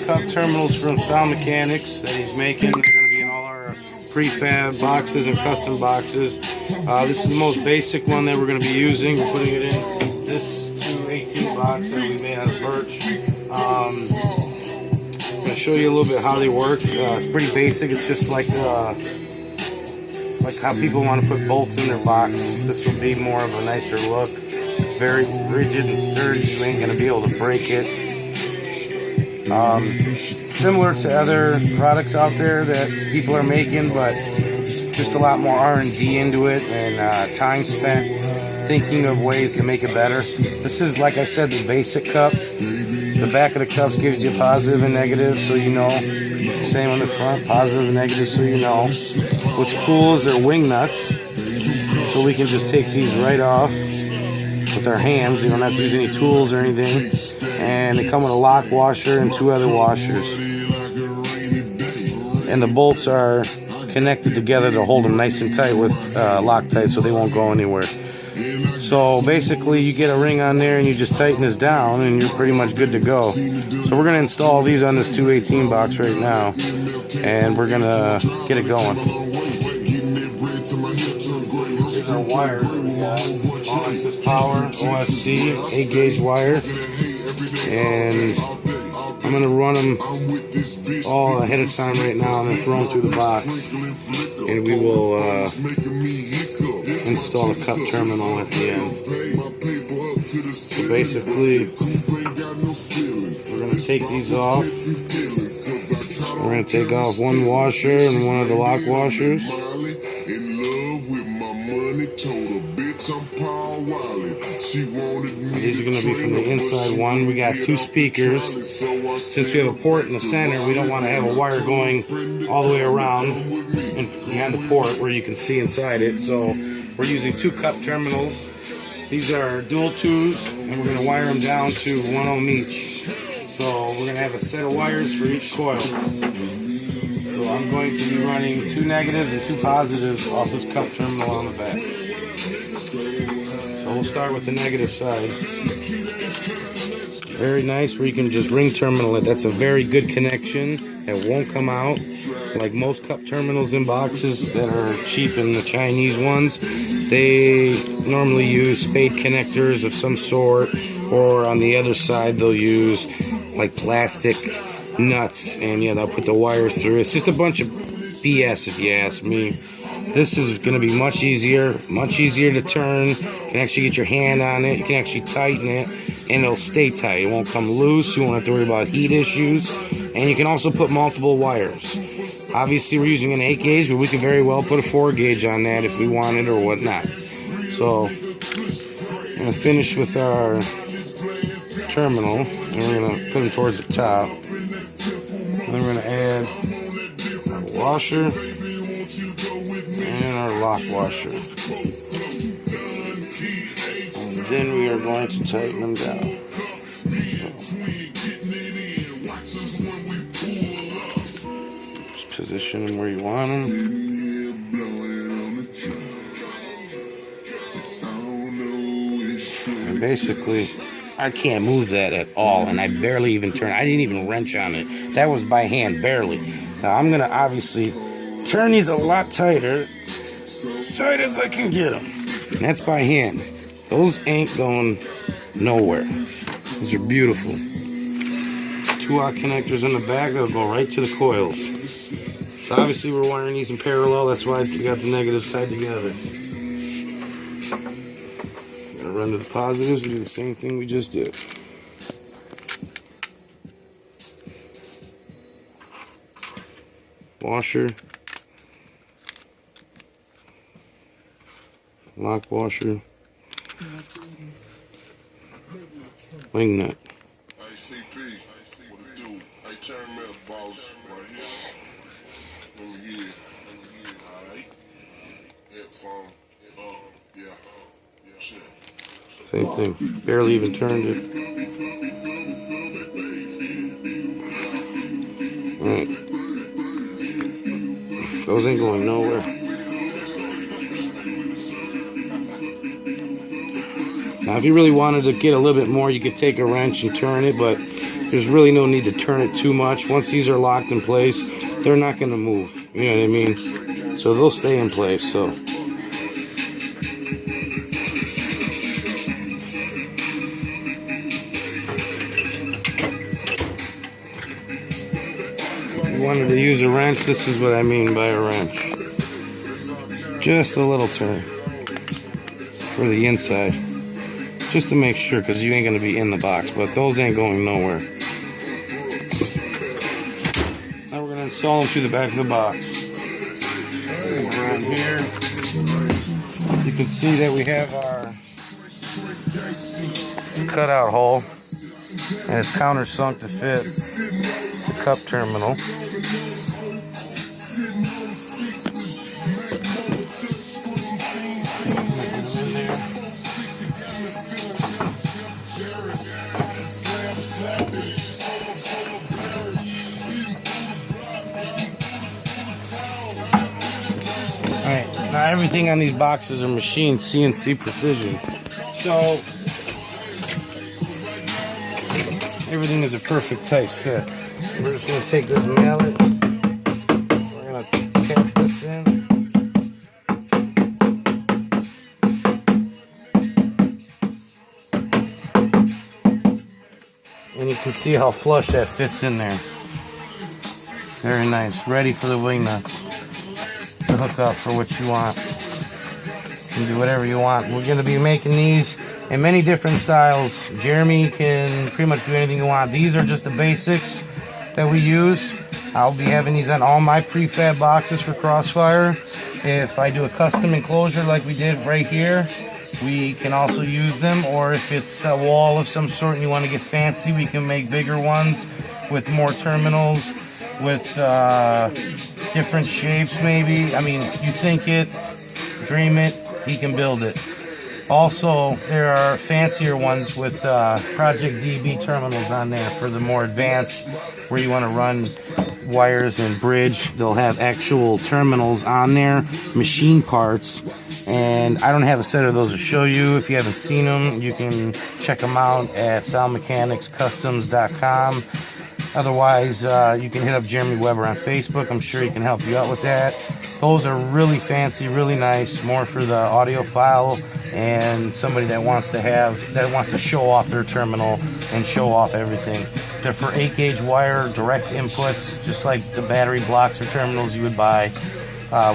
cup terminals from Mekanix that he's making. They're going to be in all our prefab boxes and custom boxes. This is the most basic one that we're going to be using. We're putting it in this 218 box that we made out of birch. I'm going to show you a little bit how they work. It's pretty basic. It's just like how people want to put bolts in their box. This will be more of a nicer look. It's very rigid and sturdy. You ain't going to be able to break it. Similar to other products out there that people are making, but just a lot more R&D into it and time spent thinking of ways to make it better. This is, like I said, the basic cup. The back of the cups gives you positive and negative, so you know. Same on the front, positive and negative, so you know. What's cool is they're wing nuts, so we can just take these right off with our hands. You don't have to use any tools or anything. And they come with a lock washer and 2 other washers. And the bolts are connected together to hold them nice and tight with Loctite, so they won't go anywhere. So basically you get a ring on there and you just tighten this down and you're pretty much good to go. So we're going to install these on this 218 box right now, and we're going to get it going. Here's our wires that we got. All access power, OFC, 8-gauge wire. And I'm going to run them all ahead of time right now and then throw them through the box. And we will install the cup terminal at the end. So basically, we're going to take these off. We're going to take off one washer and one of the lock washers. These are going to be from the inside one. We got 2 speakers. Since we have a port in the center, we don't want to have a wire going all the way around and behind the port where you can see inside it. So we're using 2 cup terminals. These are dual 2s, and we're going to wire them down to 1 ohm each. So we're going to have a set of wires for each coil. So I'm going to be running 2 negatives and 2 positives off this cup terminal on the back. So we'll start with the negative side. Very nice, where you can just ring terminal it. That's a very good connection. It won't come out like most cup terminals in boxes that are cheap in the Chinese ones. They normally use spade connectors of some sort, or on the other side they'll use like plastic nuts, and yeah, they'll put the wire through. It's just a bunch of BS if you ask me. This is going to be much easier to turn. You can actually get your hand on it. You can actually tighten it, and it'll stay tight. It won't come loose. You won't have to worry about heat issues. And you can also put multiple wires. Obviously, we're using an 8-gauge, but we could very well put a 4-gauge on that if we wanted or whatnot. So, I'm going to finish with our terminal, and we're going to put them towards the top. And then we're going to add our washer and our lock washer. And then we are going to tighten them down. Just position them where you want them. And basically, I can't move that at all, and I barely even turn. I didn't even wrench on it. That was by hand, barely. Now I'm gonna obviously turn these a lot tighter, as tight as I can get them. And that's by hand. Those ain't going nowhere. These are beautiful. 2-aught connectors in the back that'll go right to the coils. So obviously we're wiring these in parallel. That's why we got the negatives tied together. Gonna run to the positives and do the same thing we just did. Washer, lock washer, wing nut. ICP, what it do? I turn me up, boss, right here. Let me hear, alright? Headphone, yeah, shit. Same thing, barely even turned it. Alright. Those ain't going nowhere. Now, if you really wanted to get a little bit more, you could take a wrench and turn it, but there's really no need to turn it too much. Once these are locked in place, they're not going to move. You know what I mean? So they'll stay in place. So. If you wanted to use a wrench, this is what I mean by a wrench. Just a little turn for the inside. Just to make sure, because you ain't going to be in the box, but those ain't going nowhere. Now we're going to install them through the back of the box. Around here, you can see that we have our cutout hole, and it's countersunk to fit the cup terminal. Alright, now everything on these boxes are machined CNC precision. So everything is a perfect tight fit. So we're just going to take this mallet, we're going to tap this in. And you can see how flush that fits in there. Very nice. Ready for the wing nuts to hook up for what you want. You can do whatever you want. We're going to be making these in many different styles. Jeremy can pretty much do anything you want. These are just the basics that we use. I'll be having these on all my prefab boxes for Crossfire. If I do a custom enclosure like we did right here, we can also use them. Or if it's a wall of some sort and you want to get fancy, we can make bigger ones with more terminals, with different shapes maybe. I mean, you think it, dream it, he can build it. Also, there are fancier ones with Project DB terminals on there for the more advanced, where you want to run wires and bridge. They'll have actual terminals on there, machine parts, and I don't have a set of those to show you. If you haven't seen them, you can check them out at SalMechanicsCustoms.com. Otherwise, you can hit up Jeremy Weber on Facebook. I'm sure he can help you out with that. Those are really fancy, really nice, more for the audiophile and somebody that wants to show off their terminal and show off everything. They're for 8-gauge wire, direct inputs, just like the battery blocks or terminals you would buy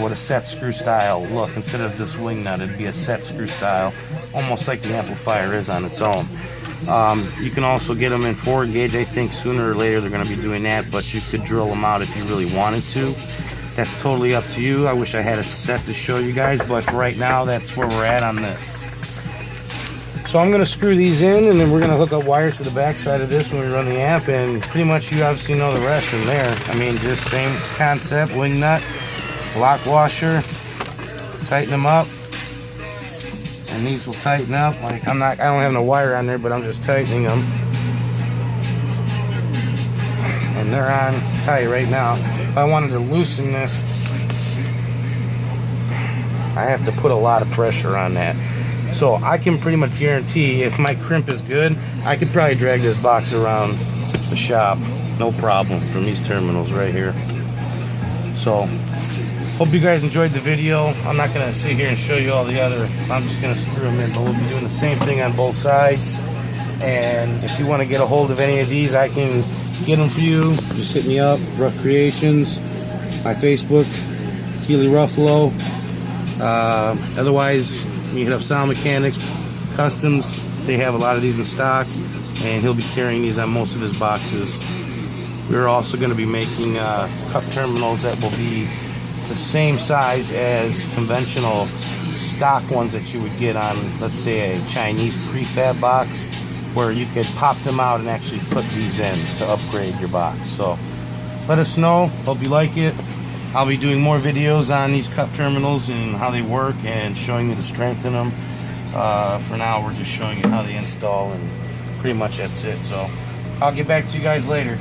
with a set screw style look. Instead of this wing nut, it'd be a set screw style, almost like the amplifier is on its own. You can also get them in 4-gauge. I think sooner or later they're going to be doing that, but you could drill them out if you really wanted to. That's totally up to you. I wish I had a set to show you guys, but for right now, that's where we're at on this. So I'm going to screw these in, and then we're going to hook up wires to the back side of this when we run the amp, and pretty much you obviously know the rest in there. I mean, just same concept, wing nut, lock washer, tighten them up, and these will tighten up. Like I don't have no wire on there, but I'm just tightening them. And they're on tight right now. If I wanted to loosen this, I have to put a lot of pressure on that. So I can pretty much guarantee if my crimp is good, I could probably drag this box around the shop, no problem, from these terminals right here. So hope you guys enjoyed the video. I'm not going to sit here and show you all the other, I'm just going to screw them in, but we'll be doing the same thing on both sides. And if you want to get a hold of any of these, I can get them for you. Just hit me up, Rough Creations, my Facebook, Keely Ruffalo. Otherwise, you hit up Sound Mechanics Customs. They have a lot of these in stock, and he'll be carrying these on most of his boxes. We're also going to be making cup terminals that will be the same size as conventional stock ones that you would get on, let's say, a Chinese prefab box, where you could pop them out and actually put these in to upgrade your box. So let us know. Hope you like it. I'll be doing more videos on these cup terminals and how they work and showing you the strength in them. For now, we're just showing you how they install, and pretty much that's it. So I'll get back to you guys later.